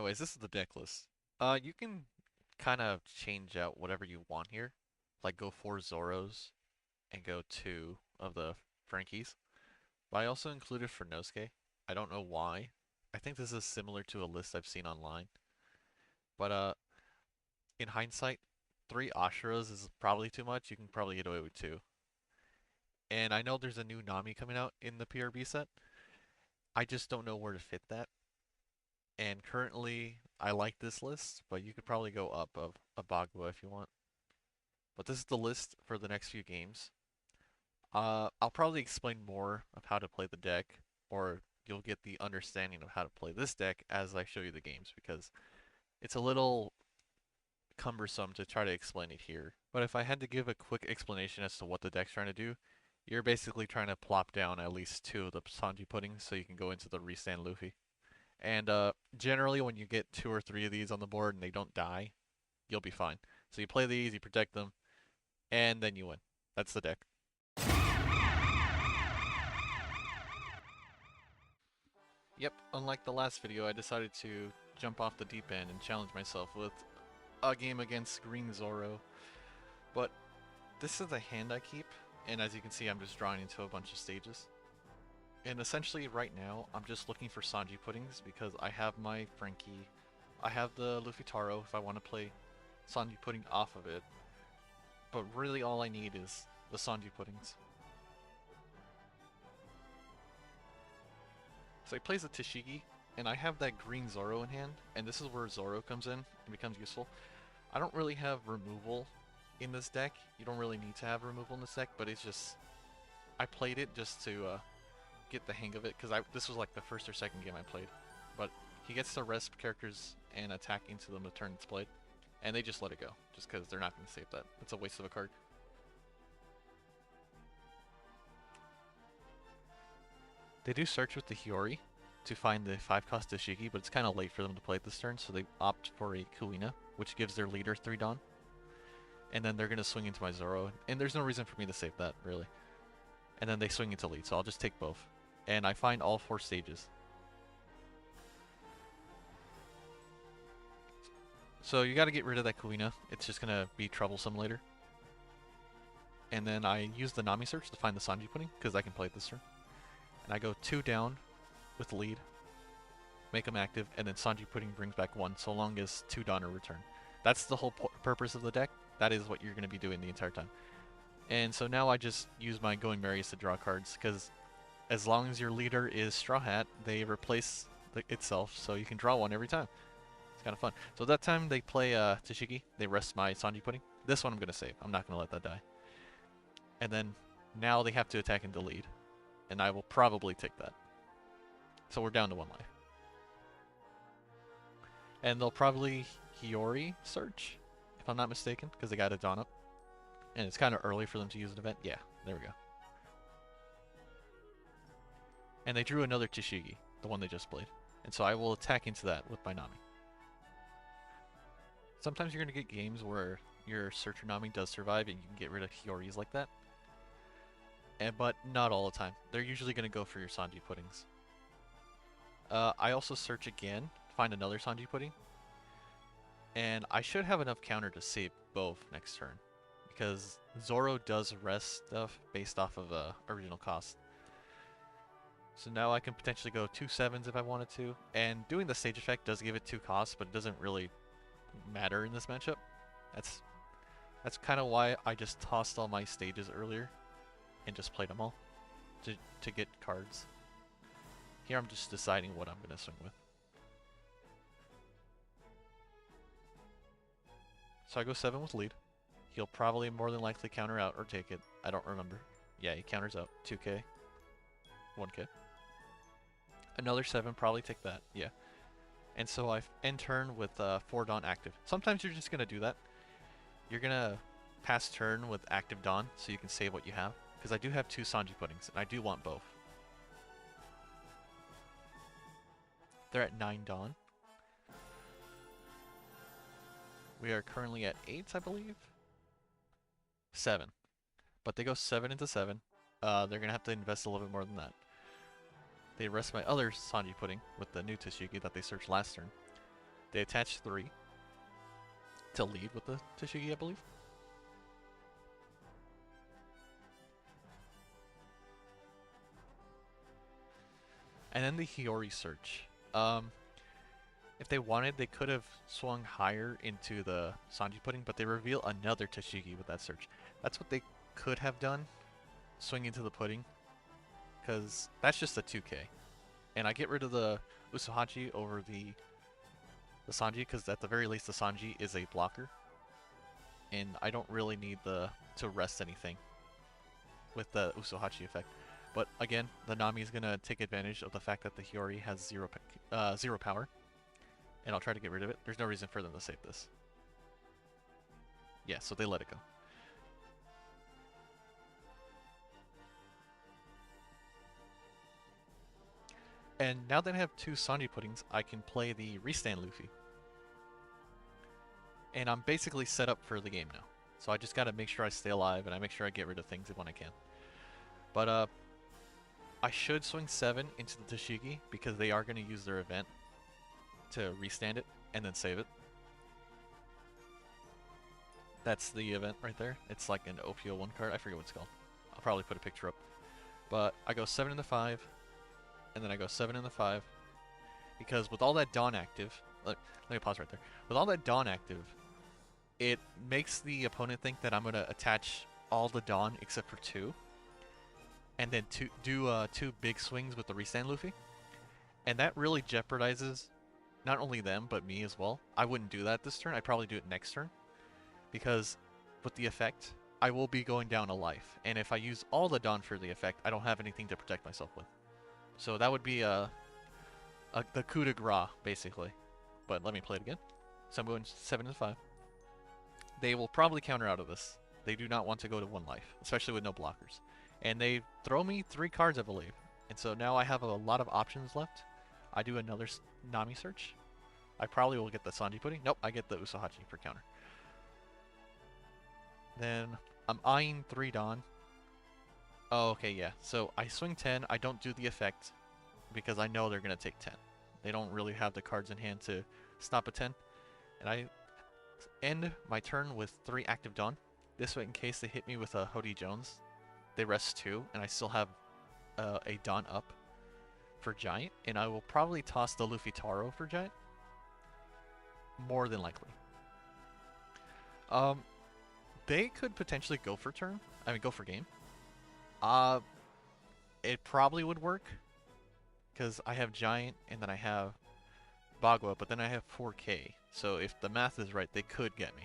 Anyways, this is the deck list. You can kind of change out whatever you want here. Like go 4 Zoros and go 2 of the Frankies. But I also included for Nosuke. I don't know why. I think this is similar to a list I've seen online. But in hindsight, 3 Ashiras is probably too much. You can probably get away with 2. And I know there's a new Nami coming out in the PRB set. I just don't know where to fit that. And currently, I like this list, but you could probably go up of a Bagua if you want. But this is the list for the next few games. I'll probably explain more of how to play the deck, or you'll get the understanding of how to play this deck as I show you the games, because it's a little cumbersome to try to explain it here. But if I had to give a quick explanation as to what the deck's trying to do, you're basically trying to plop down at least 2 of the Zonji puddings so you can go into the restand Luffy. And generally, when you get 2 or 3 of these on the board and they don't die, you'll be fine. So you play these, you protect them, and then you win. That's the deck. Yep, unlike the last video, I decided to jump off the deep end and challenge myself with a game against Green Zoro. But this is the hand I keep, and as you can see, I'm just drawing into a bunch of stages. And essentially, right now, I'm just looking for Zonji puddings because I have my Frankie, I have the Luffy Taro if I want to play Zonji pudding off of it. But really, all I need is the Zonji puddings. So he plays a Tashigi, and I have that green Zoro in hand, and this is where Zoro comes in and becomes useful. I don't really have removal in this deck. You don't really need to have removal in this deck, but it's just, I played it just to get the hang of it, because this was like the first or second game I played. But he gets to rest characters and attack into them the turn it's played, and they just let it go, just because they're not going to save that. It's a waste of a card. They do search with the Hiyori to find the 5-cost Dashiki, but it's kind of late for them to play it this turn, so they opt for a Kuina, which gives their leader 3 Dawn. And then they're going to swing into my Zoro, and there's no reason for me to save that, really. And then they swing into lead, so I'll just take both. And I find all 4 stages. So you got to get rid of that Kuina. It's just going to be troublesome later. And then I use the Nami search to find the Zonji pudding, because I can play it this turn. And I go 2 down with lead, make them active, and then Zonji pudding brings back 1, so long as 2 Dawn are returned. That's the whole purpose of the deck. That is what you're going to be doing the entire time. And so now I just use my Going Merries to draw cards, because as long as your leader is Straw Hat, they replace itself, so you can draw 1 every time. It's kind of fun. So that time they play Tashigi, they rest my Zonji pudding. This one I'm going to save. I'm not going to let that die. And then now they have to attack into lead, and I will probably take that. So we're down to 1 life. And they'll probably Hiyori search, if I'm not mistaken, because they got a Dawn up. And it's kind of early for them to use an event. Yeah, there we go. And they drew another Tashigi, the one they just played. And so I will attack into that with my Nami. Sometimes you're going to get games where your Searcher Nami does survive and you can get rid of Hioris like that. But not all the time. They're usually going to go for your Zonji puddings. I also search again, find another Zonji pudding. And I should have enough counter to save both next turn, because Zoro does rest stuff based off of original cost. So now I can potentially go 2 7s if I wanted to, and doing the stage effect does give it 2 costs, but it doesn't really matter in this matchup. That's kind of why I just tossed all my stages earlier and just played them all to get cards. Here I'm just deciding what I'm going to swing with. So I go 7 with lead. He'll probably more than likely counter out or take it. I don't remember. Yeah, he counters out. 2k. 1k. Another 7, probably take that. Yeah. And so I end turn with 4 Dawn active. Sometimes you're just going to do that. You're going to pass turn with active Dawn so you can save what you have. Because I do have 2 Zonji puddings, and I do want both. They're at 9 Dawn. We are currently at 8, I believe. 7. But they go 7 into 7. They're going to have to invest a little bit more than that. They rest my other Zonji pudding with the new Tashigi that they searched last turn. They attach 3 to lead with the Tashigi, I believe. And then the Hiyori search. If they wanted, they could have swung higher into the Zonji pudding, but they reveal another Tashigi with that search. That's what they could have done, swing into the pudding, because that's just a 2k. And I get rid of the Usuhachi over the Sanji, because at the very least the Sanji is a blocker. And I don't really need to rest anything with the Usuhachi effect. But again, the Nami is going to take advantage of the fact that the Hiyori has zero power. And I'll try to get rid of it. There's no reason for them to save this. Yeah, so they let it go. And now that I have 2 Sanji puddings, I can play the restand Luffy. And I'm basically set up for the game now. So I just gotta make sure I stay alive and I make sure I get rid of things when I can. But I should swing 7 into the Tashigi because they are gonna use their event to restand it and then save it. That's the event right there. It's like an OP12 card. I forget what it's called. I'll probably put a picture up. But I go 7 into 5, and then I go 7 into 5. Because with all that Dawn active, let me pause right there. With all that Dawn active, it makes the opponent think that I'm going to attach all the Dawn except for 2. And then do 2 big swings with the restand Luffy. And that really jeopardizes not only them, but me as well. I wouldn't do that this turn. I'd probably do it next turn. Because with the effect, I will be going down a life. And if I use all the Dawn for the effect, I don't have anything to protect myself with. So that would be the coup de grace, basically. But let me play it again. So I'm going 7 to 5. They will probably counter out of this. They do not want to go to 1 life, especially with no blockers. And they throw me 3 cards, I believe. And so now I have a lot of options left. I do another Nami search. I probably will get the Sanji pudding. Nope, I get the Usuhachi for counter. Then I'm eyeing 3 Dawn. Oh, okay, yeah. So I swing 10. I don't do the effect because I know they're going to take 10. They don't really have the cards in hand to stop a 10. And I end my turn with 3 active Dawn. This way, in case they hit me with a Hody Jones, they rest 2, and I still have a Dawn up for Giant. And I will probably toss the Luffy Taro for Giant. More than likely. They could potentially go for turn. I mean, go for game. It probably would work. Because I have Giant, and then I have Bagua, but then I have 4k. So if the math is right, they could get me.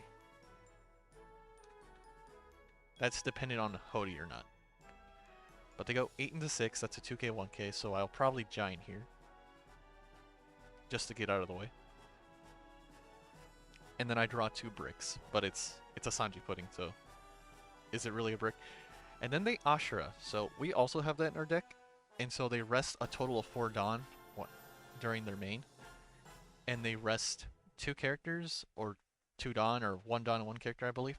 That's dependent on Hody or not. But they go 8 into 6, that's a 2k, 1k, so I'll probably Giant here. Just to get out of the way. And then I draw 2 bricks, but it's a Sanji pudding, so is it really a brick? And then they Ashura, so we also have that in our deck. And so they rest a total of 4 Dawn during their main. And they rest 2 characters, or 2 Dawn, or 1 Dawn and 1 character, I believe.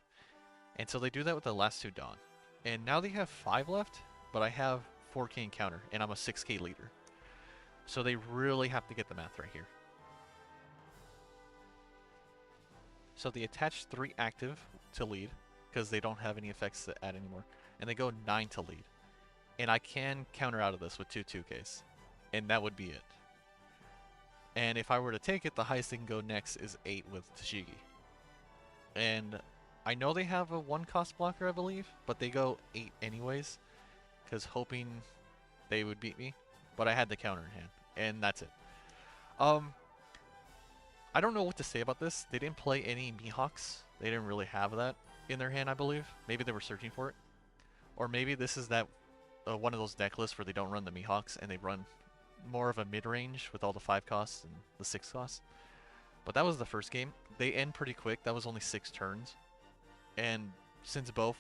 And so they do that with the last 2 Dawn. And now they have 5 left, but I have 4k in counter, and I'm a 6k leader. So they really have to get the math right here. So they attach 3 active to lead, because they don't have any effects to add anymore. And they go 9 to lead. And I can counter out of this with 2 2Ks. And that would be it. And if I were to take it, the highest they can go next is 8 with Tashigi. And I know they have a 1 cost blocker, I believe, but they go 8 anyways, because hoping they would beat me. But I had the counter in hand, and that's it. I don't know what to say about this. They didn't play any Mihawks. They didn't really have that in their hand, I believe. Maybe they were searching for it. Or maybe this is that one of those deck lists where they don't run the Mihawks and they run more of a mid-range with all the 5 costs and the 6 costs. But that was the first game. They end pretty quick. That was only 6 turns. And since both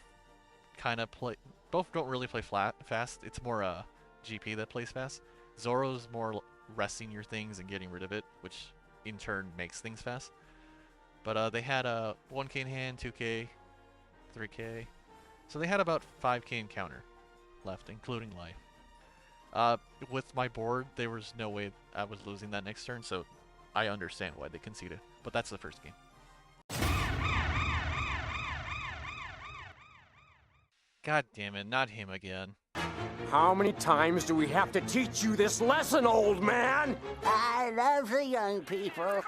don't really play fast, it's more GP that plays fast. Zoro's more resting your things and getting rid of it, which in turn makes things fast. But they had 1k in hand, 2k, 3k. So they had about 5k in counter left, including life. With my board, there was no way I was losing that next turn, so I understand why they conceded. But that's the first game. God damn it, not him again. How many times do we have to teach you this lesson, old man? I love the young people.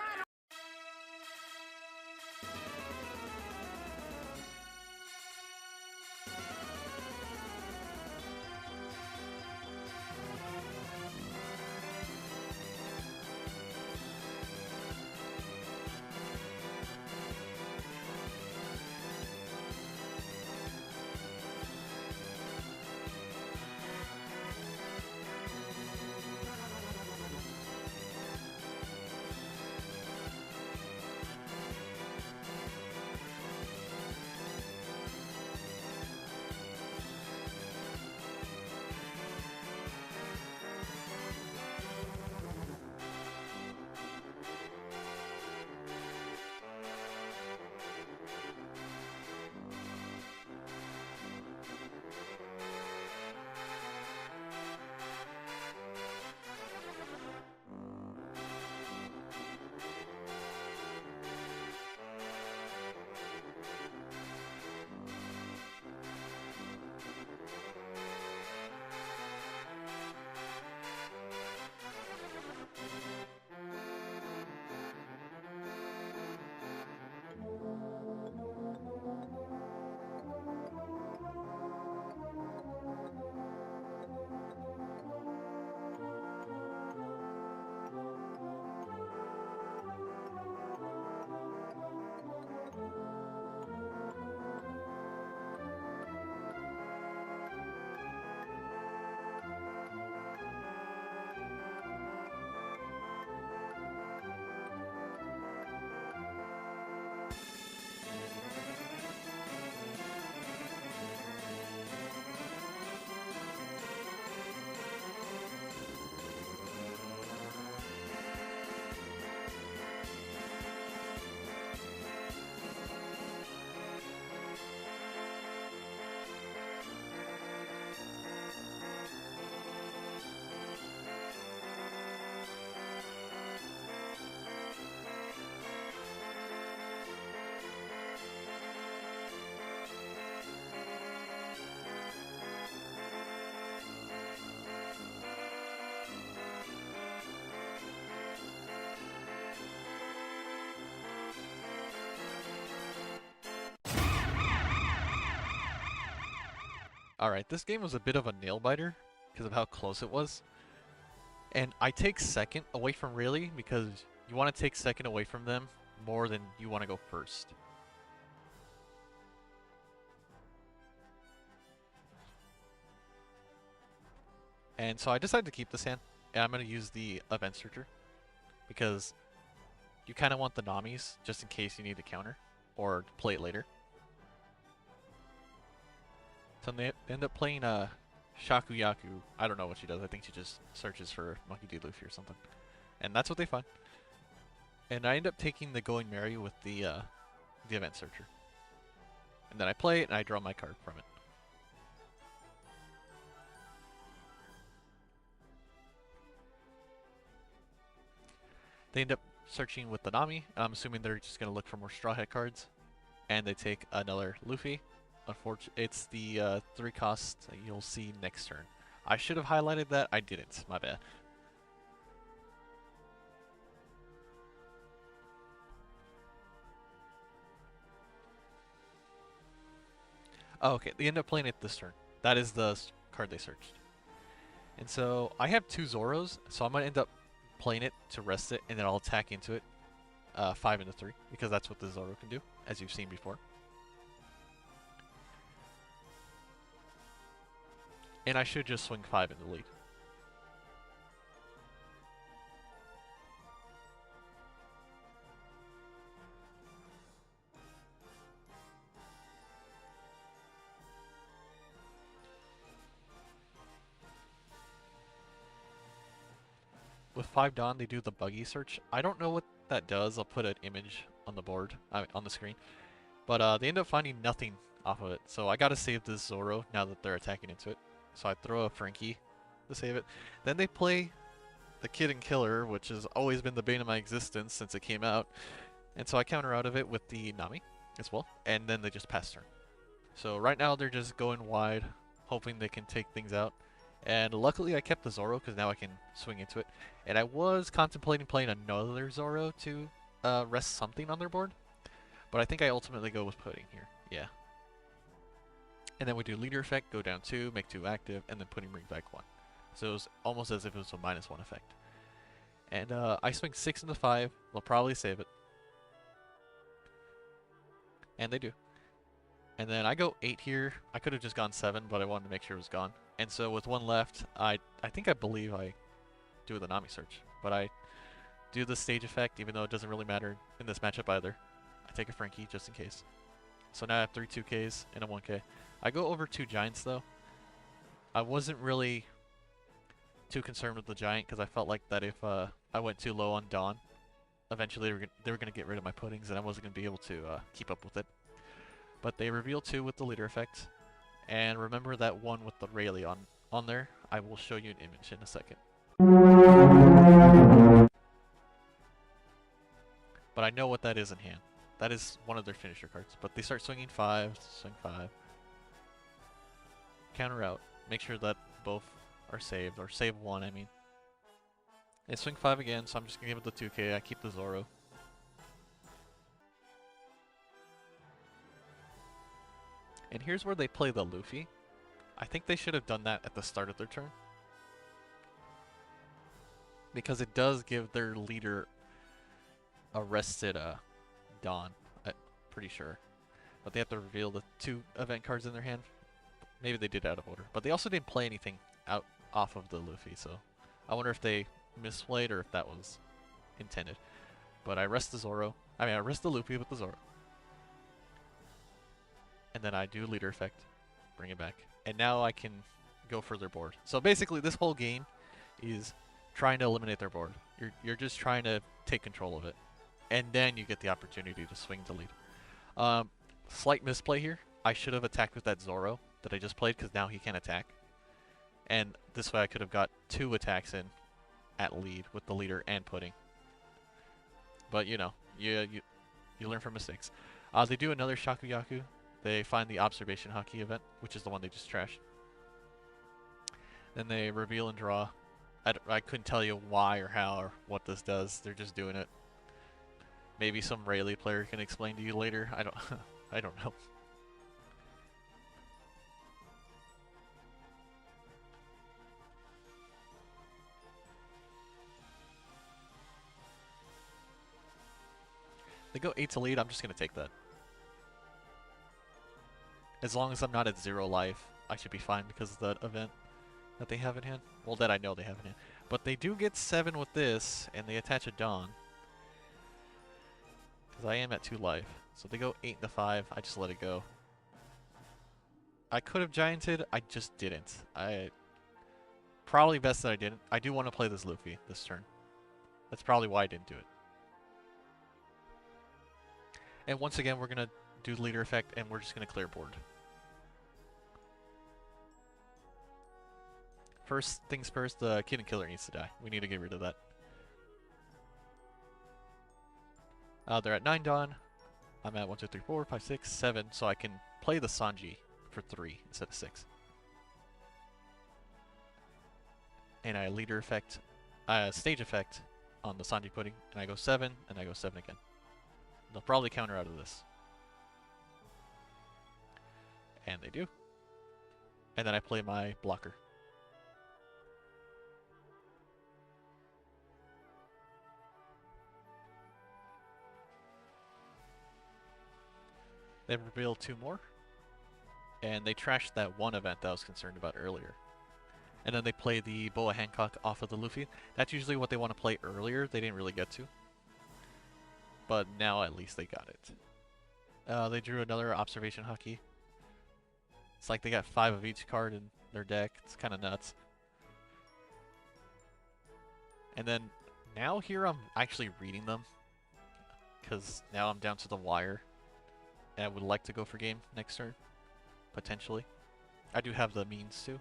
Alright, this game was a bit of a nail-biter because of how close it was. And I take second away from Rayleigh because you want to take second away from them more than you want to go first. And so I decided to keep this hand, and I'm going to use the Event Searcher because you kind of want the Namis just in case you need to counter or play it later. So they end up playing Shakuyaku. I don't know what she does. I think she just searches for Monkey D. Luffy or something. And that's what they find. And I end up taking the Going Merry with the Event Searcher. And then I play it and I draw my card from it. They end up searching with the Nami. I'm assuming they're just going to look for more Straw Hat cards. And they take another Luffy. Unfortunately, it's the 3 cost that you'll see next turn. I should have highlighted that. I didn't. My bad. Oh, okay. They end up playing it this turn. That is the card they searched. And so I have 2 Zoros, so I'm going to end up playing it to rest it, and then I'll attack into it 5 into 3, because that's what the Zoro can do, as you've seen before. And I should just swing 5 in the lead. With 5 Dawn, they do the Buggy search. I don't know what that does. I'll put an image on the board, on the screen. But they end up finding nothing off of it. So I gotta save this Zoro now that they're attacking into it. So I throw a Frankie to save it. Then they play the Kid and Killer, which has always been the bane of my existence since it came out. And so I counter out of it with the Nami as well, and then they just pass turn. So right now they're just going wide, hoping they can take things out. And luckily I kept the Zoro because now I can swing into it. And I was contemplating playing another Zoro to rest something on their board, but I think I ultimately go with Pudding here. Yeah. And then we do leader effect, go down 2, make 2 active, and then Pudding bring back 1. So it was almost as if it was a -1 effect. And I swing 6 into 5. They'll probably save it. And they do. And then I go 8 here. I could have just gone 7, but I wanted to make sure it was gone. And so with 1 left, I believe I do the Nami search. But I do the stage effect, even though it doesn't really matter in this matchup either. I take a Frankie just in case. So now I have 3 2Ks and a 1K. I go over 2 Giants though. I wasn't really too concerned with the Giant because I felt like that if I went too low on Dawn, eventually they were going to get rid of my Puddings and I wasn't going to be able to keep up with it. But they reveal 2 with the leader effect. And remember that 1 with the Rayleigh on there. I will show you an image in a second. But I know what that is in hand. That is one of their finisher cards. But they start swinging 5, swing 5. Counter out. Make sure that both are saved, or save 1, I mean. They swing 5 again, so I'm just going to give it the 2K. I keep the Zoro. And here's where they play the Luffy. I think they should have done that at the start of their turn. Because it does give their leader a rested Dawn, I'm pretty sure. But they have to reveal the 2 event cards in their hand. Maybe they did out of order. But they also didn't play anything out off of the Luffy, so I wonder if they misplayed or if that was intended. But I rest the Zoro. I mean, I rest the Luffy with the Zoro. And then I do leader effect, bring it back. And now I can go for their board. So basically this whole game is trying to eliminate their board. You're just trying to take control of it. And then you get the opportunity to swing to lead. Slight misplay here. I should have attacked with that Zoro that I just played because now he can't attack. And this way I could have got 2 attacks in at lead with the leader and Pudding. But you know, you learn from mistakes. They do another Shakuyaku. They find the observation hockey event, which is the one they just trashed. Then they reveal and draw. I couldn't tell you why or how or what this does. They're just doing it. Maybe some Rayleigh player can explain to you later. I don't I don't know. They go 8 to lead, I'm just going to take that. As long as I'm not at 0 life, I should be fine because of that event that they have in hand. Well, that I know they have in hand. But they do get 7 with this, and they attach a Dawn. Because I am at 2 life. So they go 8 into 5, I just let it go. I could have Gianted, I just didn't. Probably best that I didn't. I do want to play this Luffy this turn. That's probably why I didn't do it. And once again, we're going to do leader effect, and we're just going to clear board. First things first, the Kid and Killer needs to die. We need to get rid of that. They're at 9 Dawn. I'm at 1, 2, 3, 4, 5, 6, 7, so I can play the Zonji for 3 instead of 6. And I leader effect, stage effect on the Zonji Pudding, and I go 7, and I go 7 again. They'll probably counter out of this. And they do. And then I play my blocker. They reveal 2 more. And they trashed that 1 event that I was concerned about earlier. And then they play the Boa Hancock off of the Luffy. That's usually what they want to play earlier. They didn't really get to. But now at least they got it. They drew another observation hockey. It's like they got 5 of each card in their deck. It's kind of nuts. And then now here I'm actually reading them. Because now I'm down to the wire. And I would like to go for game next turn. Potentially. I do have the means to.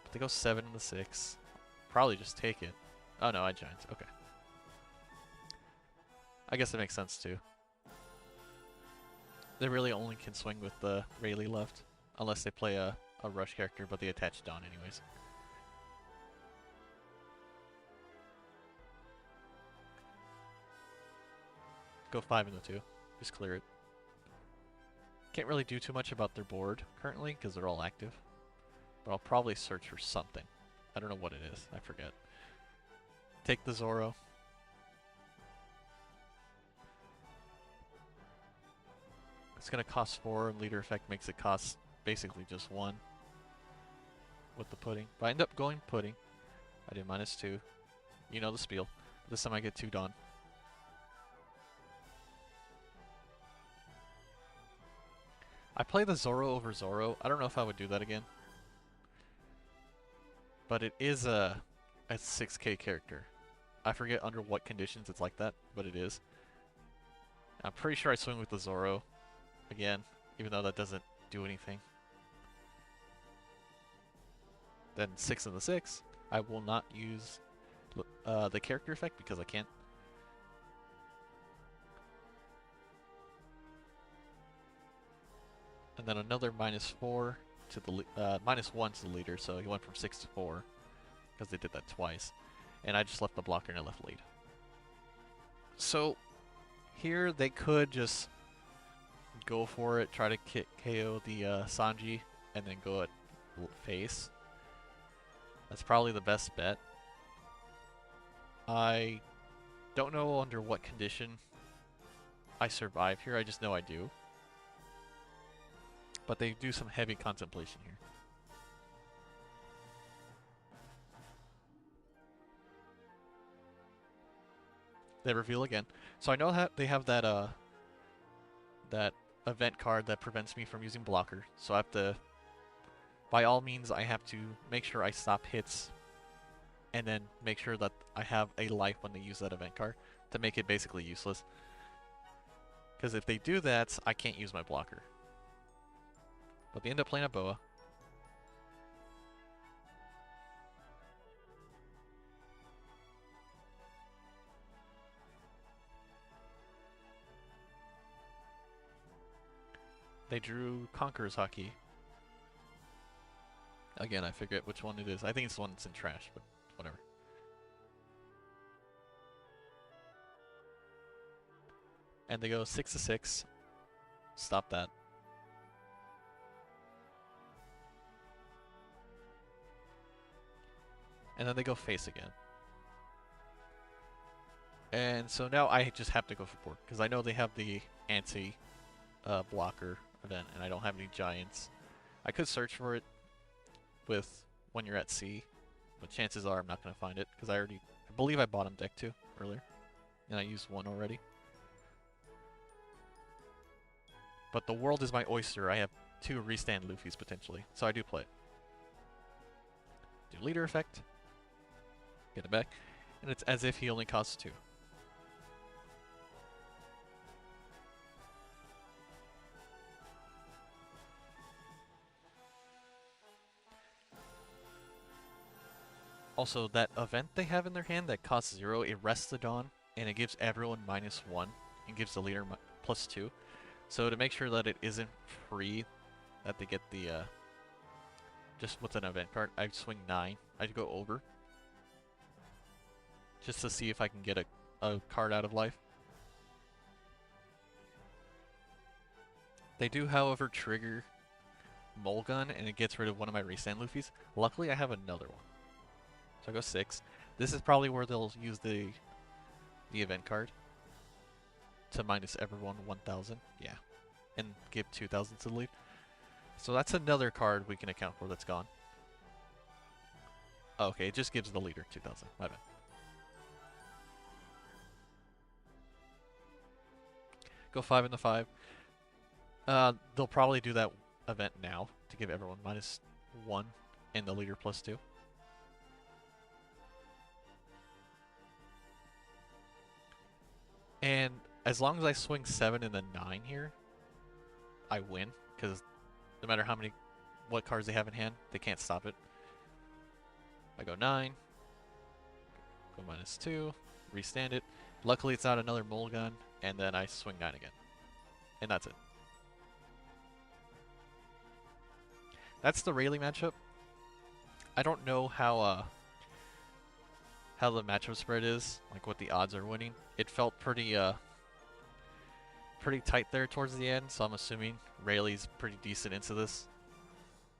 But they go 7 into 6. probably just take it. Oh no, I giants. Okay. I guess it makes sense too. They really only can swing with the Rayleigh left, unless they play a rush character, but they attach Dawn anyways. Go 5 in the 2. Just clear it. Can't really do too much about their board currently because they're all active. But I'll probably search for something. I don't know what it is. I forget. Take the Zoro. It's going to cost 4, and leader effect makes it cost basically just 1 with the pudding. But I end up going pudding. I did -2. You know the spiel. This time I get 2 Dawn. I play the Zoro over Zoro. I don't know if I would do that again. But it is a 6k character. I forget under what conditions it's like that, but it is. I'm pretty sure I swing with the Zoro again, even though that doesn't do anything. Then 6 in the 6. I will not use the character effect because I can't. And then another -4 to the -1 to the leader, so he went from 6 to 4 because they did that twice. And I just left the blocker and I left lead. So here they could just go for it, try to KO the Zonji, and then go at face. That's probably the best bet. I don't know under what condition I survive here, I just know I do. But they do some heavy contemplation here. They reveal again. So I know they have that that event card that prevents me from using blocker. So I have to, by all means, I have to make sure I stop hits and then make sure that I have a life when they use that event card to make it basically useless. Because if they do that, I can't use my blocker. But they end up playing a Boa. They drew Conqueror's Hockey. Again, I forget which one it is. I think it's the one that's in trash, but whatever. And they go 6 to 6. Stop that. And then they go face again. And so now I just have to go for board because I know they have the anti blocker event, and I don't have any giants. I could search for it with when you're at C, but chances are I'm not going to find it because I believe I bought him deck 2 earlier, and I used 1 already. But the world is my oyster. I have 2 restand Luffys potentially, so I do play it. Do leader effect, get it back, and it's as if he only costs 2. Also, that event they have in their hand that costs 0, it rests the Dawn, and it gives everyone -1, and gives the leader +2. So to make sure that it isn't free, that they get the, just with an event card, I swing 9. I'd go over. Just to see if I can get a card out of life. They do, however, trigger Mulgun, and it gets rid of one of my restand Luffys. Luckily, I have another one. So I go 6. This is probably where they'll use the event card to minus everyone 1,000. Yeah. And give 2,000 to the lead. So that's another card we can account for that's gone. Oh, okay, it just gives the leader 2,000. My bad. Go 5 in the 5. They'll probably do that event now to give everyone -1 and the leader +2. And as long as I swing 7 and then 9 here, I win, because no matter what cards they have in hand, they can't stop it. I go 9, go -2, restand it. Luckily it's not another mole gun, and then I swing 9 again. And that's it. That's the Rayleigh matchup. I don't know how the matchup spread is, like what the odds are winning. It felt pretty tight there towards the end, so I'm assuming Rayleigh's pretty decent into this.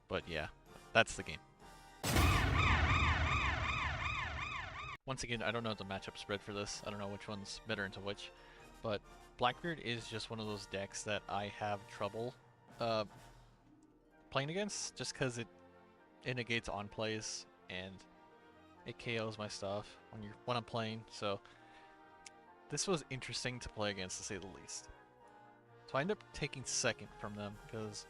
But yeah, that's the game. Once again, I don't know the matchup spread for this. I don't know which one's better into which, but Blackbeard is just one of those decks that I have trouble playing against, just because it negates on plays and it KOs my stuff when I'm playing. So this was interesting to play against, to say the least. So I end up taking second from them because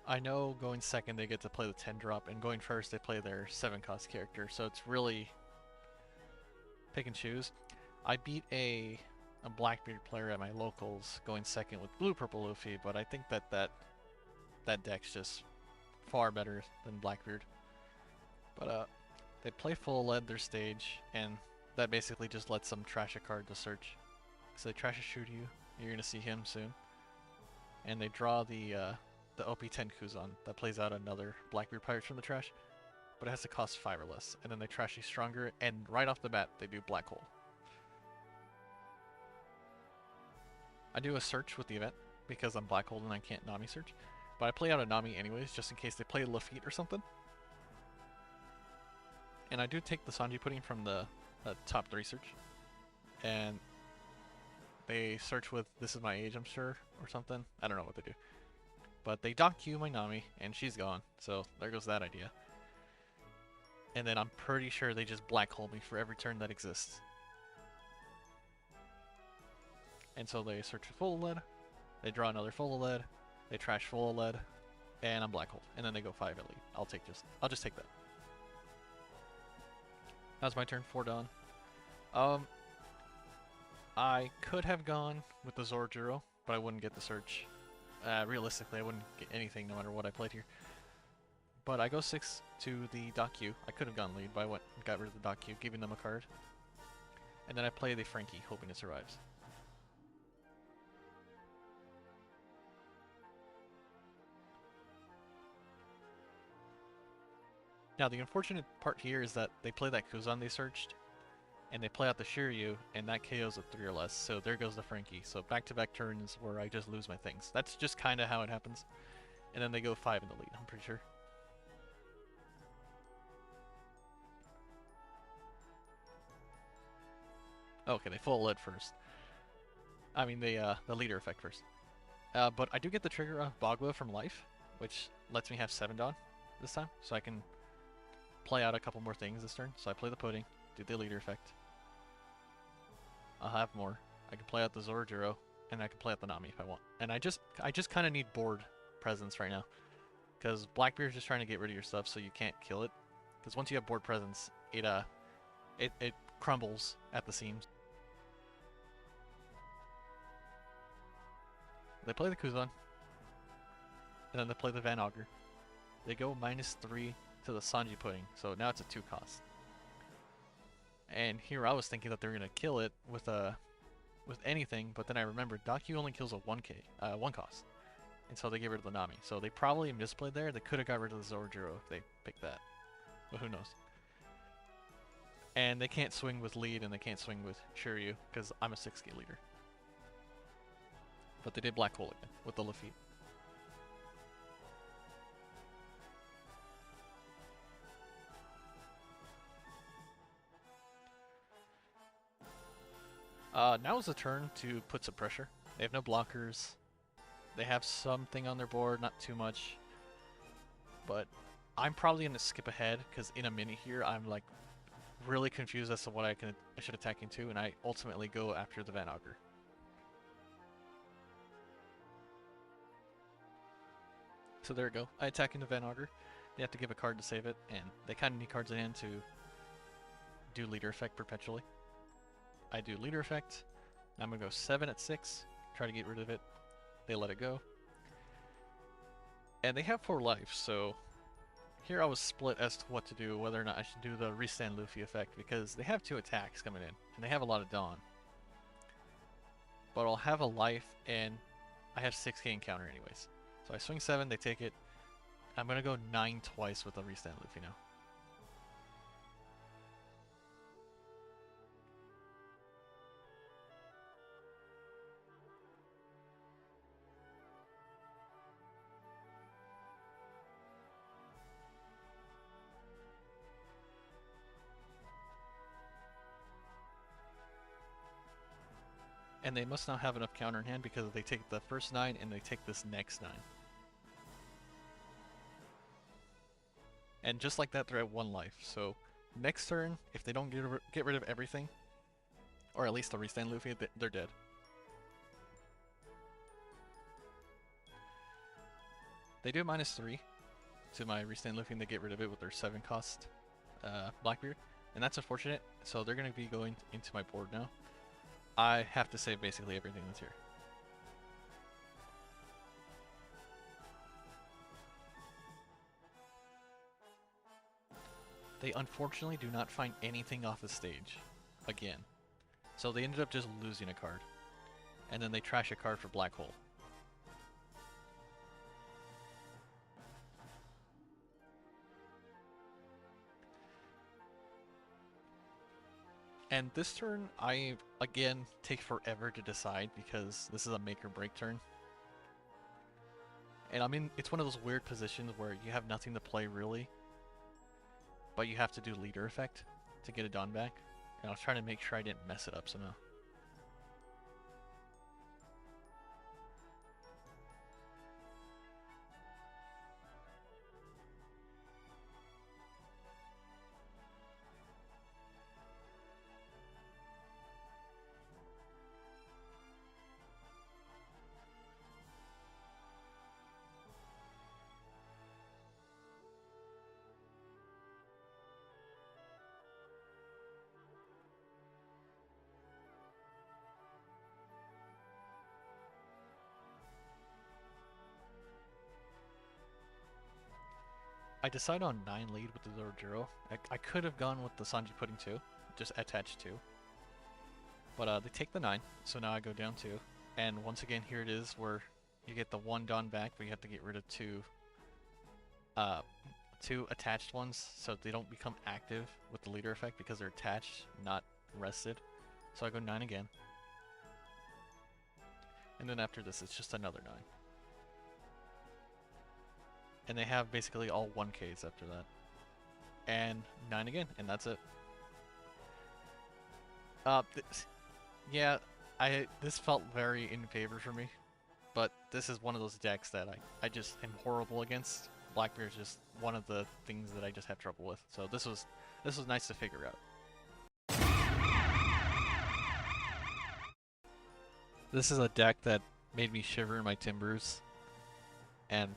I know going second they get to play the 10 drop, and going first they play their 7 cost character. So it's really pick and choose. I beat a Blackbeard player at my locals going second with blue purple Luffy, but I think that deck's just far better than Blackbeard. But they play full lead their stage, and that basically just lets them trash a card to search. So they trash a shoot you. You're gonna see him soon. And they draw the OP10 Kuzan that plays out another Blackbeard Pirates from the trash, but it has to cost 5 or less. And then they trash a stronger, and right off the bat they do Black Hole. I do a search with the event because I'm Black Hole and I can't Nami search, but I play out a Nami anyways just in case they play Luffy or something. And I do take the Zonji pudding from the top 3 search, and they search with "This is my age, I'm sure," or something. I don't know what they do. But they dock Q my Nami, and she's gone. So there goes that idea. And then I'm pretty sure they just black hole me for every turn that exists. And so they search for full of lead, they draw another full of lead, they trash full of lead, and I'm black hole. And then they go 5 at lead. I'll just take that. That's my turn, 4 done. I could have gone with the Zoro, but I wouldn't get the search. Realistically, I wouldn't get anything no matter what I played here. But I go 6 to the dock Q. I could have gone lead, but I got rid of the dock Q, giving them a card. And then I play the Frankie, hoping it survives. Now, the unfortunate part here is that they play that Kuzan they searched, and they play out the Shiryu, and that KOs at 3 or less, so there goes the Frankie. So back-to-back turns where I just lose my things. That's just kind of how it happens. And then they go 5 in the lead, I'm pretty sure. Okay, they full lead first. I mean, the leader effect first. But I do get the trigger of Bagua from life, which lets me have 7 Dawn this time, so I can play out a couple more things this turn. So I play the pudding, do the leader effect. I'll have more. I can play out the Zoro, and I can play out the Nami if I want. And I just kind of need board presence right now, because Blackbeard's just trying to get rid of your stuff, so you can't kill it. Because once you have board presence, it crumbles at the seams. They play the Kuzan, and then they play the Van Augur. They go -3 to the Zonji pudding, so now it's a 2 cost. And here I was thinking that they were gonna kill it with anything, but then I remembered Docu only kills a 1 cost, and so they get rid of the Nami. So they probably misplayed there. They could have got rid of the Zoro if they picked that, but who knows? And they can't swing with lead, and they can't swing with Shiryu because I'm a 6K leader. But they did black hole again with the Luffy. Now is the turn to put some pressure. They have no blockers. They have something on their board, not too much. But I'm probably going to skip ahead because in a minute here I'm like really confused as to what I should attack into, and I ultimately go after the Van Augur. So there we go. I attack into Van Augur. They have to give a card to save it, and they kind of need cards in hand to do leader effect perpetually. I do leader effect. I'm going to go 7 at 6, try to get rid of it. They let it go. And they have 4 life, so here I was split as to what to do, whether or not I should do the Restand Luffy effect, because they have 2 attacks coming in, and they have a lot of Dawn. But I'll have a life, and I have 6k encounter anyways. So I swing 7, they take it. I'm gonna go 9 twice with the Restand Luffy now. And they must not have enough counter in hand because they take the first 9 and they take this next 9. And just like that, they're at 1 life. So next turn, if they don't get rid of everything, or at least the Restand Luffy, they're dead. They do -3 to my Restand Luffy and they get rid of it with their 7 cost Blackbeard. And that's unfortunate, so they're going to be going into my board now. I have to save basically everything that's here. They unfortunately do not find anything off the stage. Again. So they ended up just losing a card. And then they trash a card for Black Hole. And this turn, I, again, take forever to decide because this is a make or break turn. And it's one of those weird positions where you have nothing to play really, but you have to do leader effect to get a Dawn back. And I was trying to make sure I didn't mess it up somehow. I decide on 9 lead with the Zoro. I could have gone with the Zonji putting 2, just attach 2. But they take the 9, so now I go down 2. And once again, here it is where you get the 1 Dawn back, but you have to get rid of 2 attached ones, so they don't become active with the leader effect because they're attached, not rested. So I go 9 again. And then after this, it's just another 9. And they have basically all 1Ks after that. And 9 again, and that's it. Yeah, this felt very in favor for me. But this is one of those decks that I just am horrible against. Blackbeard is just one of the things that I just have trouble with. So this was nice to figure out. This is a deck that made me shiver in my timbers. And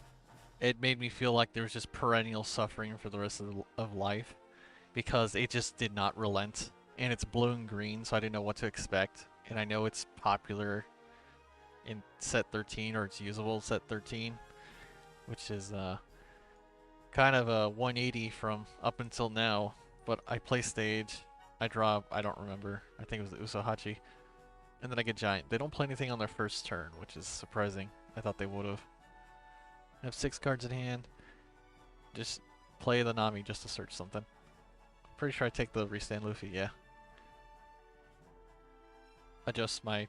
it made me feel like there was just perennial suffering for the rest of life because it just did not relent. And it's blue and green, so I didn't know what to expect. And I know it's popular in set 13, or it's usable set 13, which is kind of a 180 from up until now. But I play stage, I draw, I don't remember, I think it was the Usohachi, and then I get giant. They don't play anything on their first turn, which is surprising. I thought they would have. I have 6 cards in hand. Just play the Nami just to search something. Pretty sure I take the Restand Luffy, yeah. Adjust my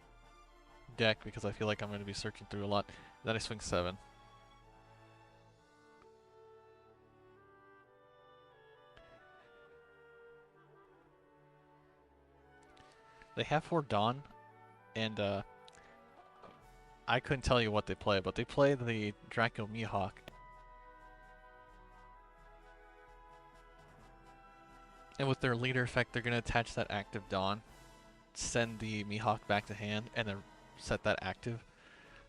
deck because I feel like I'm going to be searching through a lot. Then I swing 7. They have 4 Dawn, and I couldn't tell you what they play, but they play the Draco Mihawk. And with their leader effect, they're going to attach that active Dawn, send the Mihawk back to hand, and then set that active.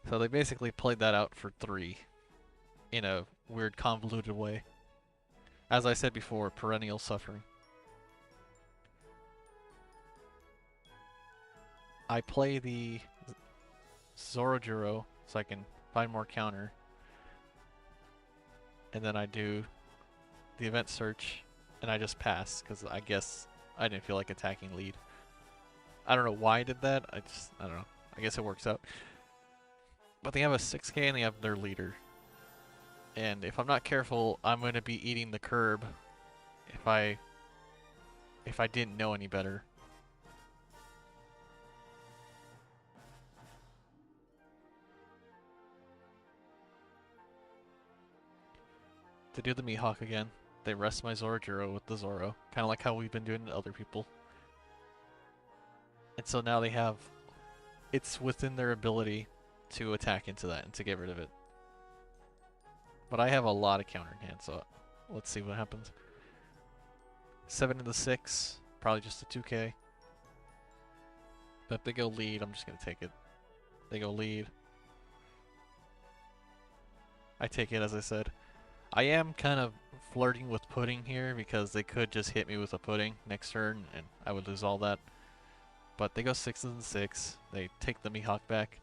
So they basically played that out for 3 in a weird convoluted way. As I said before, perennial suffering. I play the Zoro so I can find more counter. And then I do the event search, and I just pass because I guess I didn't feel like attacking lead. I don't know why I did that. I don't know. I guess it works out. But they have a 6K and they have their leader. And if I'm not careful, I'm going to be eating the curb if I didn't know any better. To do the Mihawk again, they rest my Zoro with the Zoro, kind of like how we've been doing to other people. And so now they have, it's within their ability to attack into that and to get rid of it. But I have a lot of counter in hand, so let's see what happens. 7 to the 6, probably just a 2K. But if they go lead, I'm just going to take it. They go lead. I take it, as I said. I am kind of flirting with pudding here because they could just hit me with a pudding next turn and I would lose all that. But they go 6 and 6. They take the Mihawk back.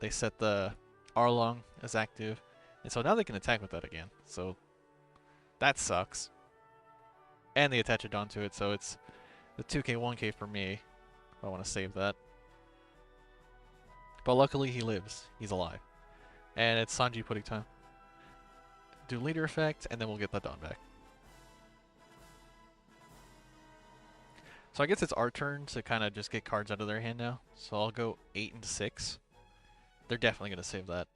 They set the Arlong as active. And so now they can attack with that again. So that sucks. And they attach a Dawn to it, so it's the 2K, 1K for me. I want to save that. But luckily he lives. He's alive. And it's Zonji pudding time. Do leader effect, and then we'll get the Dawn back. So I guess it's our turn to kind of just get cards out of their hand now. So I'll go 8 and 6. They're definitely going to save that.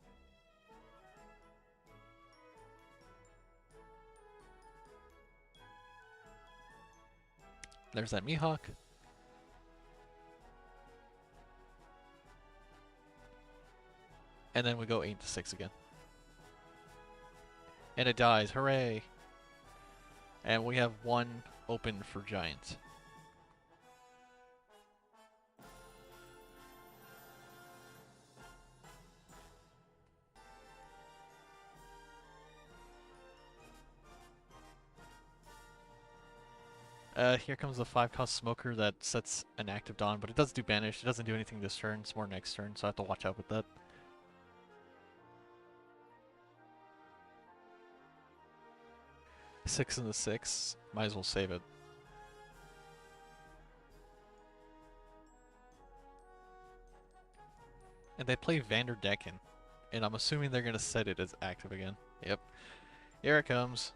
There's that Mihawk. And then we go 8 to 6 again. And it dies. Hooray! And we have one open for Giant. Here comes the 5-cost Smoker that sets an active Dawn, but it does do Banish. It doesn't do anything this turn. It's more next turn, so I have to watch out with that. Six and the 6. Might as well save it. And they play Vanderdecken. And I'm assuming they're going to set it as active again. Yep. Here it comes.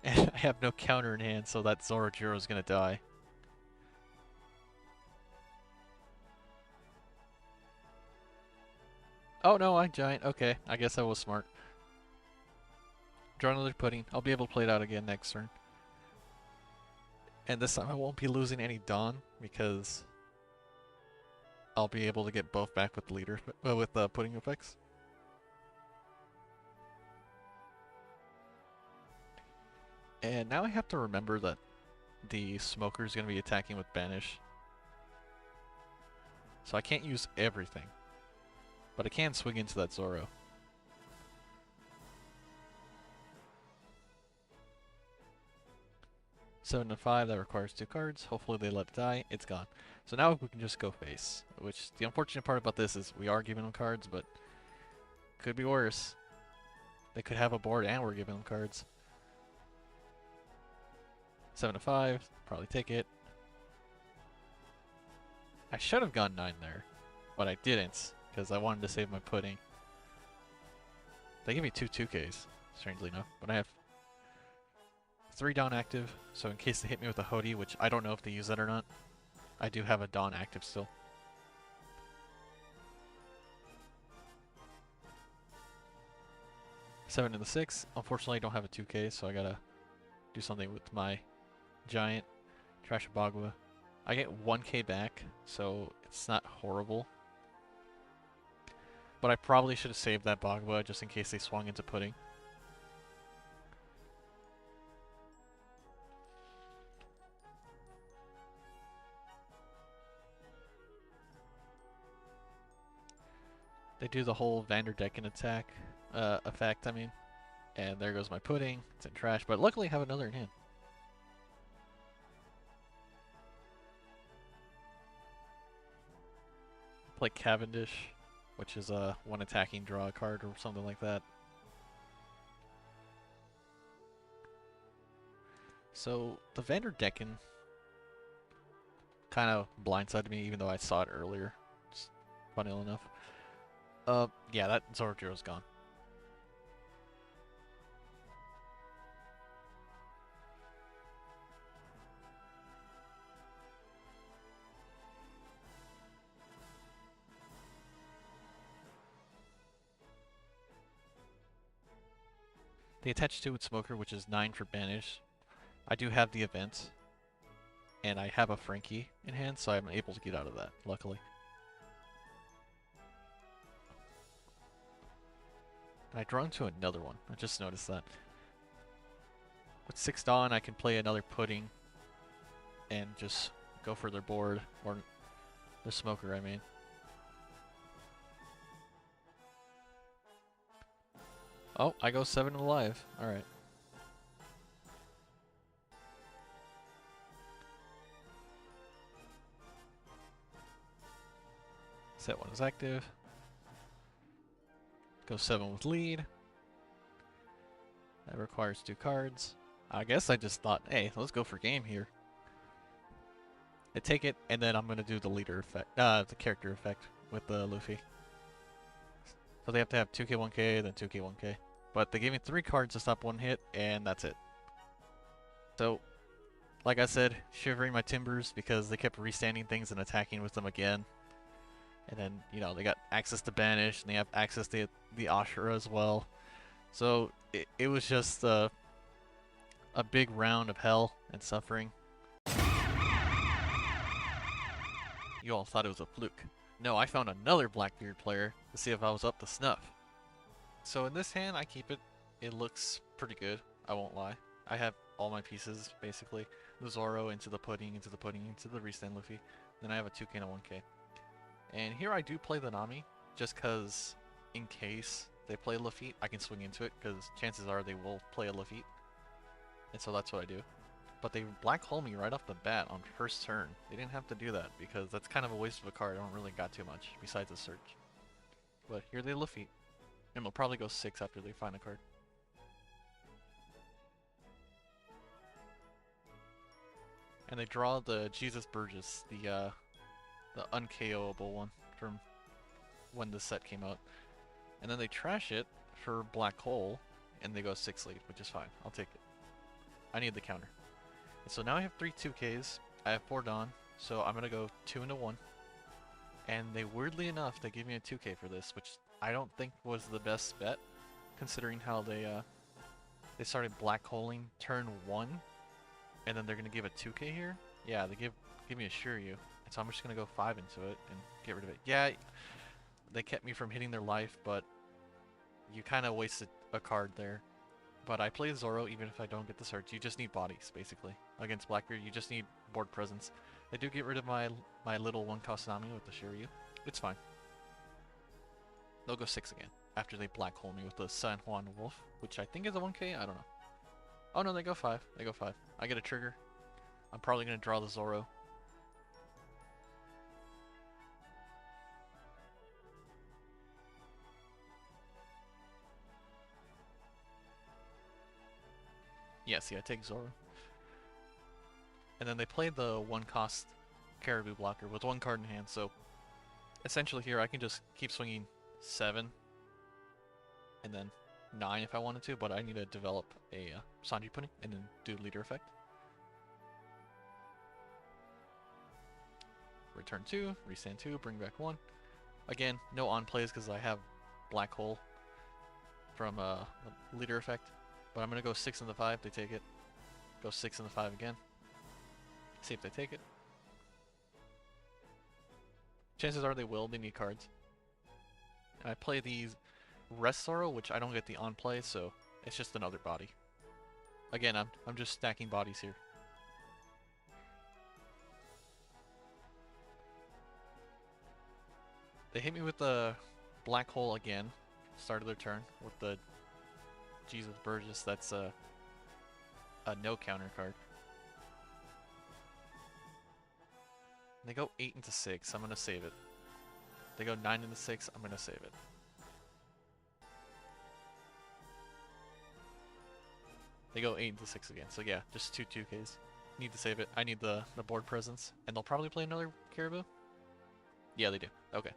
And I have no counter in hand, so that Zoro is going to die. Oh no, I Giant. Okay, I guess I was smart. Draw another pudding. I'll be able to play it out again next turn. And this time I won't be losing any Dawn because I'll be able to get both back with the leader, with the pudding effects. And now I have to remember that the Smoker is going to be attacking with Banish. So I can't use everything. But I can swing into that Zoro. Seven to 5, that requires 2 cards. Hopefully they let it die. It's gone. So now we can just go face. Which, the unfortunate part about this is we are giving them cards, but could be worse. They could have a board and we're giving them cards. 7 to 5, probably take it. I should have gone 9 there, but I didn't, because I wanted to save my pudding. They give me 2 2Ks, strangely enough, but I have 3 Dawn active, so in case they hit me with a Hody, which I don't know if they use that or not, I do have a Dawn active still. Seven to the 6. Unfortunately, I don't have a 2K, so I gotta do something with my Giant. Trash a Bagua. I get 1K back, so it's not horrible. But I probably should have saved that Bagua just in case they swung into pudding. They do the whole Vanderdecken attack effect, I mean. And there goes my pudding. It's in trash, but luckily I have another in hand. Play Cavendish, which is one attacking, draw a card or something like that. So the Vanderdecken kind of blindsided me, even though I saw it earlier. Just funny enough. Yeah, that Zoro's gone. They attach 2 with Smoker, which is 9 for Banish. I do have the event, and I have a Frankie in hand, so I'm able to get out of that, luckily. And I draw into another one. I just noticed that. With 6 Dawn, I can play another Pudding and just go for their board, or the Smoker, I mean. Oh, I go 7 alive. Alright. Set 1 is active. Go 7 with lead. That requires 2 cards. I guess I just thought, hey, let's go for game here. I take it, and then I'm gonna do the leader effect, the character effect with the Luffy. So they have to have 2k 1k, then 2k 1k. But they gave me 3 cards to stop 1 hit, and that's it. So, like I said, shivering my timbers because they kept restanding things and attacking with them again. And then, you know, they got access to Banish, and they have access to the Ashura as well. So, it was just a big round of hell and suffering. You all thought it was a fluke. No, I found another Blackbeard player to see if I was up to snuff. So in this hand, I keep it. It looks pretty good, I won't lie. I have all my pieces, basically. The Zoro into the Pudding, into the Pudding, into the Restand Luffy. Then I have a 2k and a 1k. And here I do play the Nami, just because in case they play Luffy, I can swing into it, because chances are they will play a Luffy. And so that's what I do. But they black hole me right off the bat on first turn. They didn't have to do that, because that's kind of a waste of a card. I don't really got too much, besides a search. But here they Luffy. And we'll probably go 6 after they find a card. And they draw the Jesus Burgess, the unKOable one from when the set came out. And then they trash it for Black Hole, and they go 6 lead, which is fine. I'll take it. I need the counter. And so now I have 3 2Ks. I have 4 Dawn, so I'm gonna go 2 into 1. And they weirdly enough, they give me a 2K for this, which I don't think was the best bet, considering how they started black holing turn 1, and then they're gonna give a 2K here. Yeah, they give me a Shiryu, and so I'm just gonna go 5 into it and get rid of it. Yeah, they kept me from hitting their life, but you kind of wasted a card there. But I play Zoro even if I don't get the search. You just need bodies, basically. Against Blackbeard, you just need board presence. They do get rid of my little 1-cost Nami with the Shiryu. It's fine. They'll go 6 again after they black hole me with the San Juan Wolf, which I think is a 1k. I don't know. Oh no, they go 5. They go 5. I get a trigger. I'm probably gonna draw the Zoro. Yeah, see, I take Zoro. And then they play the 1-cost Caribou blocker with 1 card in hand, so essentially here I can just keep swinging 7 and then 9 if I wanted to, but I need to develop a Zonji Pudding and then do leader effect. Return 2, restand 2, bring back 1. Again, no on plays because I have Black Hole from the leader effect. But I'm going to go 6 in the 5, they take it. Go 6 in the 5 again. See if they take it. Chances are they will, they need cards. And I play these Rest Zoro, which I don't get the on play, so it's just another body. Again, I'm just stacking bodies here. They hit me with the Black Hole again, start of their turn, with the Jesus Burgess. That's a no counter card. They go 8 into 6, I'm gonna save it. They go 9 into 6, I'm gonna save it. They go 8 into 6 again. So yeah, just 2-2Ks. Need to save it. I need the board presence. And they'll probably play another Caribou? Yeah, they do. Okay.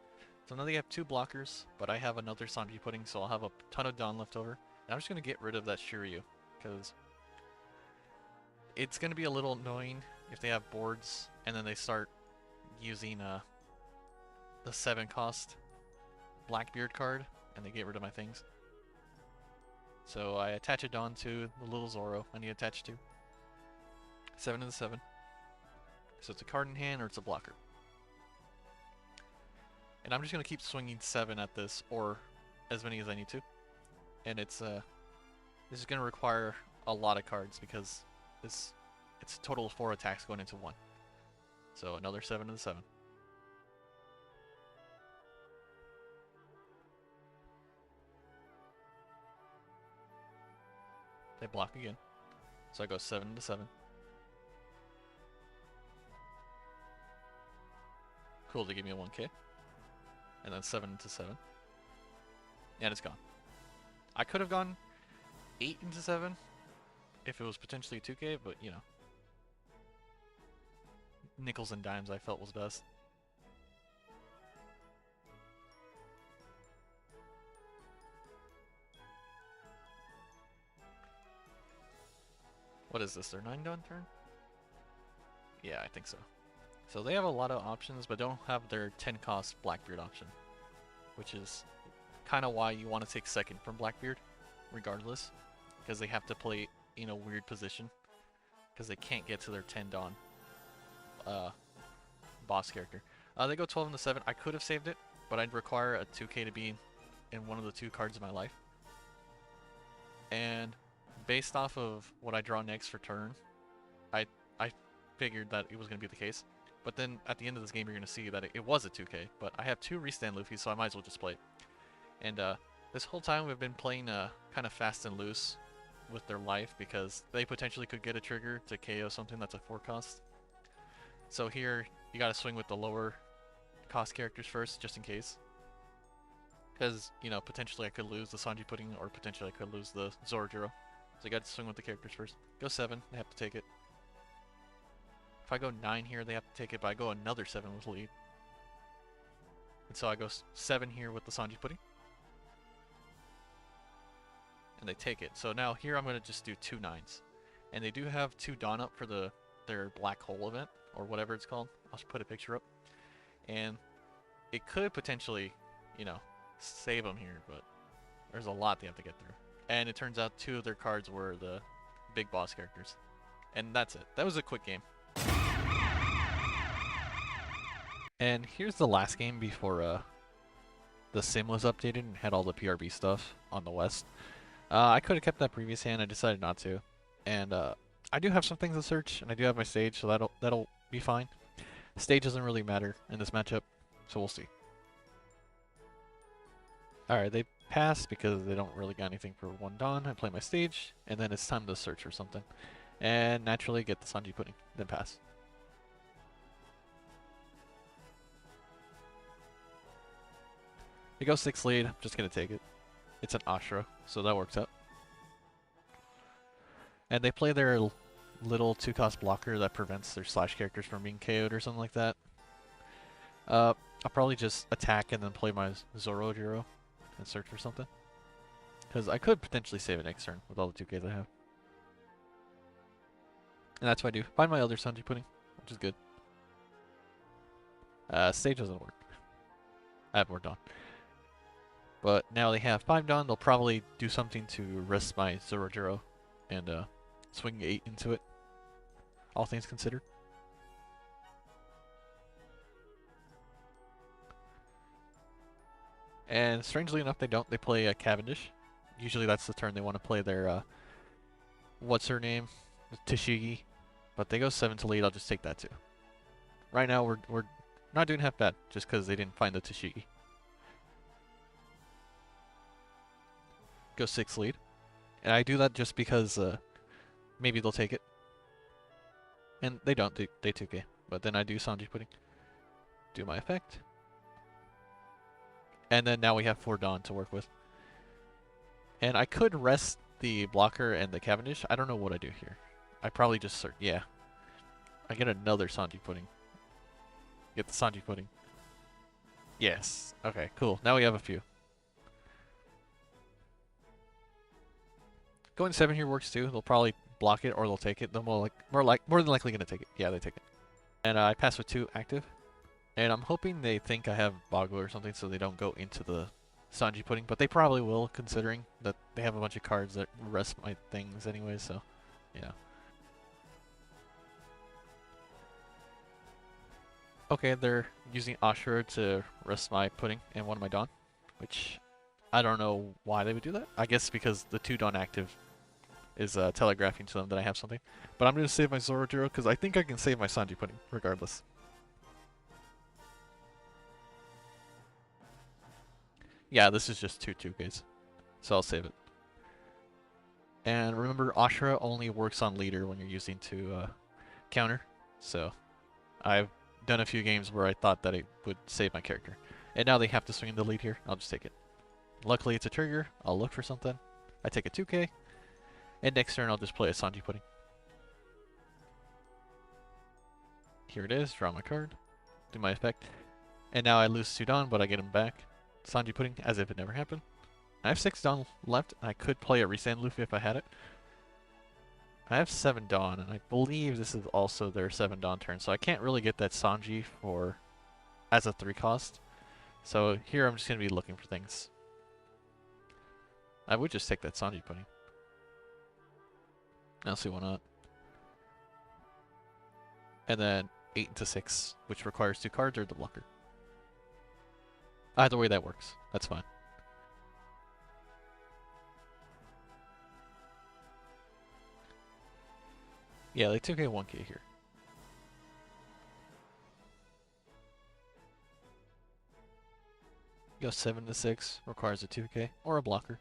So now they have 2 blockers, but I have another Zonji pudding, so I'll have a ton of Dawn left over. And I'm just going to get rid of that Shiryu, because it's going to be a little annoying if they have boards, and then they start using the 7 cost Blackbeard card, and they get rid of my things. So I attach a Dawn to the little Zoro I need to attach to. 7 into 7. So it's a card in hand or it's a blocker. And I'm just going to keep swinging 7 at this, or as many as I need to. And it's this is going to require a lot of cards because it's a total of 4 attacks going into 1. So another 7 into 7. They block again. So I go 7 into 7. Cool, they give me a 1k. And then 7 into 7. And it's gone. I could have gone 8 into 7 if it was potentially a 2k, but you know. Nickels and dimes I felt was best. What is this, their 9 Dawn turn? Yeah, I think so. So they have a lot of options, but don't have their 10 cost Blackbeard option. Which is kind of why you want to take second from Blackbeard, regardless. Because they have to play in a weird position. Because they can't get to their 10 Dawn boss character. They go 12 into 7. I could have saved it, but I'd require a 2k to be in one of the 2 cards in my life. And based off of what I draw next for turn, I figured that it was going to be the case. But then at the end of this game, you're going to see that it was a 2k. But I have 2 restand Luffys, so I might as well just play it. And this whole time we've been playing kind of fast and loose with their life because they potentially could get a trigger to KO something that's a 4 cost. So here, you got to swing with the lower cost characters first, just in case. Because, you know, potentially I could lose the Zonji pudding, or potentially I could lose the Zoro. So you got to swing with the characters first. Go 7, they have to take it. If I go 9 here, they have to take it, but I go another 7 with lead. And so I go 7 here with the Zonji pudding. And they take it. So now here I'm going to just do 2 9s. And they do have 2 Dawn up for their black hole event, or whatever it's called. I'll just put a picture up. And it could potentially, you know, save them here, but there's a lot they have to get through. And it turns out 2 of their cards were the big boss characters. And that's it. That was a quick game. And here's the last game before the sim was updated and had all the PRB stuff on the west. I could have kept that previous hand. I decided not to. And I do have some things to search, and I do have my stage, so that'll be fine. Stage doesn't really matter in this matchup, so we'll see. Alright, they pass because they don't really got anything for 1 Dawn. I play my stage, and then it's time to search for something. And naturally get the Zonji pudding, then pass. They go 6 lead, I'm just going to take it. It's an Ashura, so that works out. And they play their little 2-cost blocker that prevents their slash characters from being KO'd or something like that. I'll probably just attack and then play my Zoro and search for something. Because I could potentially save it next turn with all the 2Ks I have. And that's what I do. Find my other Zonji pudding, which is good. Stage doesn't work. I have more Dawn. But now they have 5 Dawn, they'll probably do something to rest my Zoro and swing 8 into it. All things considered. And strangely enough, they don't. They play Cavendish. Usually that's the turn they want to play their, what's her name? Tashigi. But they go 7 to lead, I'll just take that too. Right now we're not doing half bad, just because they didn't find the Tashigi. Go 6 lead. And I do that just because maybe they'll take it. And they don't, they 2k. But then I do Zonji pudding. Do my effect. And then now we have 4 Dawn to work with. And I could rest the blocker and the Cavendish, I don't know what I do here. I probably just search. Yeah. I get another Sanji pudding. Get the Sanji pudding. Yes. Okay, cool. Now we have a few. Going 7 here works too. They'll probably block it or they'll take it. They're more than likely gonna take it. Yeah, they take it. And I pass with 2 active. And I'm hoping they think I have Boggle or something so they don't go into the Sanji pudding, but they probably will, considering that they have a bunch of cards that rest my things anyway, so yeah. Okay, they're using Ashura to rest my pudding and one of my Dawn, which I don't know why they would do that. I guess because the 2 Dawn active is telegraphing to them that I have something. But I'm going to save my Zoro because I think I can save my Sanji pudding regardless. Yeah, this is just 2 2Ks, so I'll save it. And remember, Ashura only works on leader when you're using to counter, so I've done a few games where I thought that it would save my character. And now they have to swing the lead here. I'll just take it. Luckily, it's a trigger. I'll look for something. I take a 2K. And next turn, I'll just play a Sanji pudding. Here it is. Draw my card. Do my effect. And now I lose 2 Dawn, but I get him back. Sanji pudding as if it never happened. I have 6 Dawn left. I could play a Restand Luffy if I had it. I have 7 Dawn, and I believe this is also their 7 Dawn turn, so I can't really get that Sanji for as a 3 cost. So here I'm just going to be looking for things. I would just take that Sanji pudding. I'll see why not. And then 8 into 6, which requires 2 cards or the blocker. Either way that works. That's fine. Yeah, they took a 1K here. Go 7 to 6, requires a 2K or a blocker.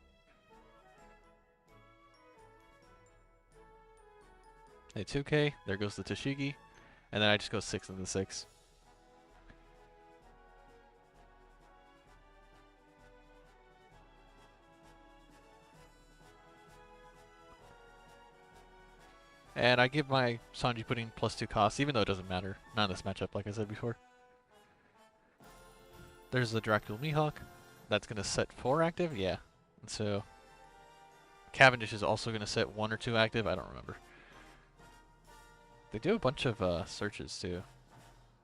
A 2K, there goes the Tashigi, and then I just go 6 into 6. And I give my Sanji pudding plus 2 costs, even though it doesn't matter. Not in this matchup, like I said before. There's the Dracula Mihawk. That's going to set 4 active? Yeah. And so Cavendish is also going to set 1 or 2 active? I don't remember. They do a bunch of searches too.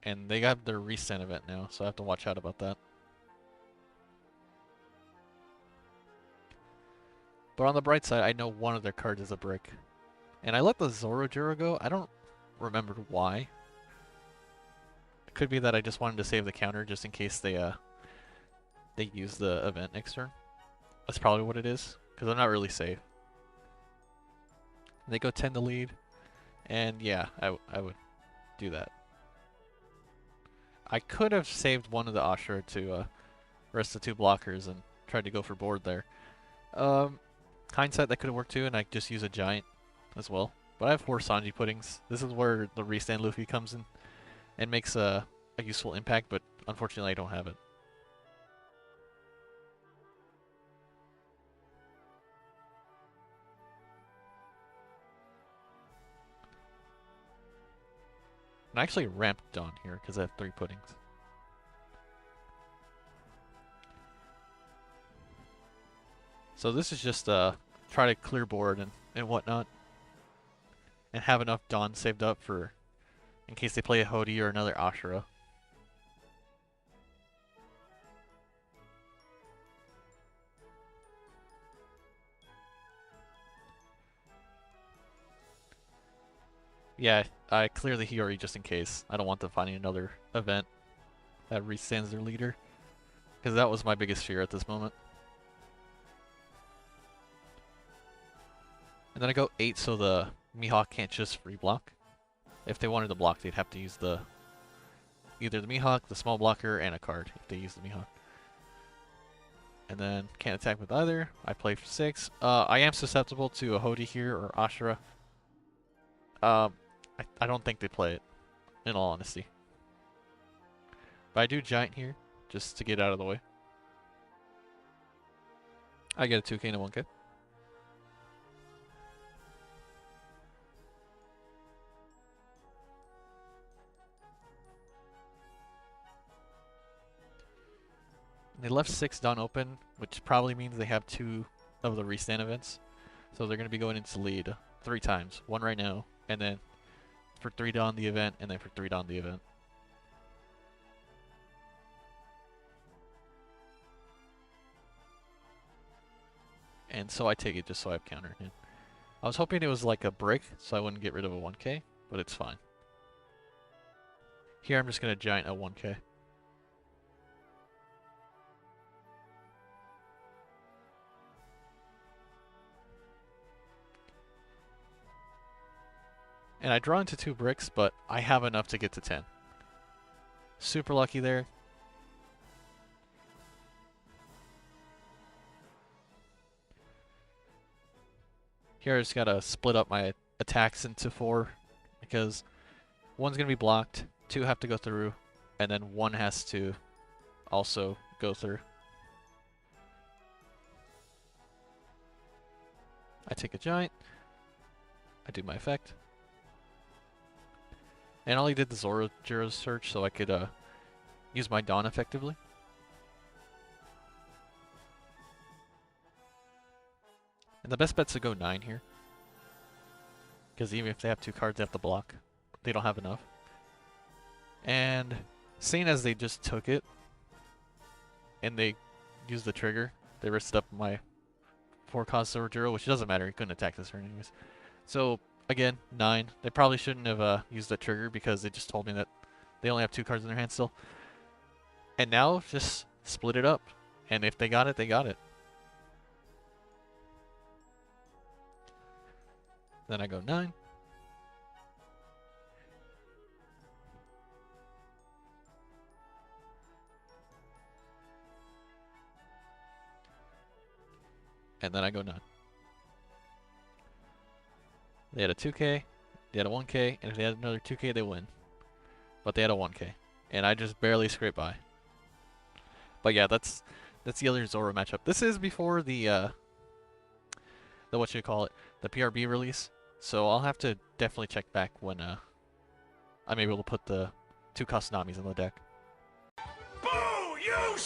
And they got their restand event now, so I have to watch out about that. But on the bright side, I know one of their cards is a brick. And I let the Zoro go. I don't remember why. It could be that I just wanted to save the counter just in case they use the event next turn. That's probably what it is, because I'm not really safe. They go 10 to lead, and yeah, I would do that. I could have saved one of the Ashura to rest the 2 blockers and tried to go for board there. Hindsight, that could have worked too, and I just use a giant as well. But I have 4 Sanji puddings. This is where the restand Luffy comes in and makes a useful impact, but unfortunately I don't have it. And I actually ramped Dawn here because I have 3 puddings. So this is just try to clear board and whatnot. And have enough Dawn saved up for in case they play a Hody or another Ashura. Yeah, I clear the Hiyori just in case. I don't want them finding another event that restands their leader. Because that was my biggest fear at this moment. And then I go 8 so the Mihawk can't just free block. If they wanted to block, they'd have to use either the Mihawk, the small blocker, and a card if they use the Mihawk. And then can't attack with either. I play for 6. I am susceptible to a Hody here or Ashura. I don't think they play it, in all honesty. But I do Giant here, just to get out of the way. I get a 2K and a 1K. They left 6 Dawn open, which probably means they have 2 of the restand events. So they're going to be going into lead 3 times. 1 right now, and then for 3 Dawn the event, and then for 3 Dawn the event. And so I take it just so I have counter. Yeah. I was hoping it was like a brick, so I wouldn't get rid of a 1k, but it's fine. Here I'm just going to giant a 1k. And I draw into 2 bricks, but I have enough to get to 10. Super lucky there. Here I just gotta split up my attacks into 4, because 1's gonna be blocked, 2 have to go through, and then 1 has to also go through. I take a giant, I do my effect. And I only did the Zoro search so I could use my Dawn effectively. And the best bet's to go 9 here. Because even if they have 2 cards they have to block, they don't have enough. And seeing as they just took it, and they used the trigger, they risked up my 4 cost Zoro, which doesn't matter, he couldn't attack this turn anyways. So again, 9. They probably shouldn't have used the trigger because they just told me that they only have 2 cards in their hand still. And now, just split it up. And if they got it, they got it. Then I go 9. And then I go 9. They had a 2k, they had a 1k, and if they had another 2k, they win. But they had a 1k. And I just barely scraped by. But yeah, that's the other Zoro matchup. This is before the what should you call it? The PRB release. So I'll have to definitely check back when I'm able to put the 2 Kasanamis in the deck. Boo! You